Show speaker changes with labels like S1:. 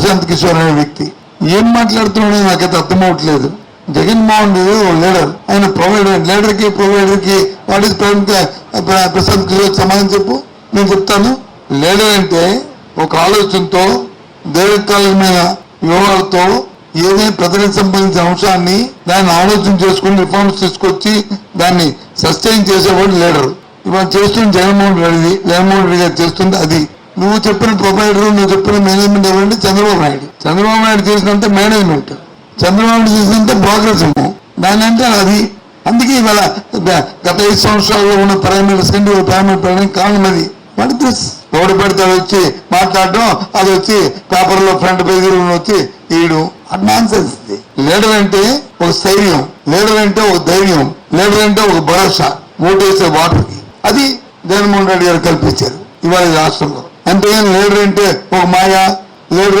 S1: ప్రశాంత్ కిషోర్ అనే వ్యక్తి ఏం మాట్లాడుతున్నాడో నాకైతే అర్థమవట్లేదు. జగన్మోహన్ రెడ్డి లీడర్, ఆయన ప్రొవైడర్, ప్రొవైడర్ కి వాట్ ఈస్ ప్రశాంత్ కిషోర్ సమాధానం చెప్పు. నేను చెప్తాను. లీడర్ అంటే ఒక ఆలోచనతో దీర్ఘకాలమైన వ్యూహాలతో ఏదైనా ప్రజలకు సంబంధించిన అంశాన్ని దాన్ని ఆలోచన చేసుకుని రిఫార్మ్స్ తీసుకొచ్చి దాన్ని సస్టైన్ చేసేవాడు లీడర్. ఇవాళ చేస్తుంది జగన్మోహన్ రెడ్డి గారు చేస్తుంది అది. నువ్వు చెప్పిన ప్రొవైడర్, నువ్వు చెప్పిన మేనేజ్మెంట్ ఎవరంటే చంద్రబాబు నాయుడు చేసినంత మేనేజ్మెంట్, చంద్రబాబు నాయుడు చేసినంత ప్రోగ్రెస్ దాని అంటే అది. అందుకే ఇవాళ గత 5 సంవత్సరాల్లో ఉన్న ప్రైమరీస్ కంటే ప్రైమరీ పెరగడానికి కారణం అది. ఎవడు పెడితే వచ్చి మాట్లాడడం, అది వచ్చి పేపర్లో ఫ్రంట్ పేజీలో వచ్చి వేయడం, అది నాన్సెన్స్. లీడర్ అంటే ఒక స్థైర్యం, లీడర్ అంటే ఒక ధైర్యం, లీడర్ అంటే ఒక భరోసా, ఓటేసే వాటర్కి. అది జగన్మోహన్ రెడ్డి గారు కల్పించారు ఇవాళ రాష్ట్రంలో. అంతేగాని లీడర్ అంటే ఒక మాయా, లీడర్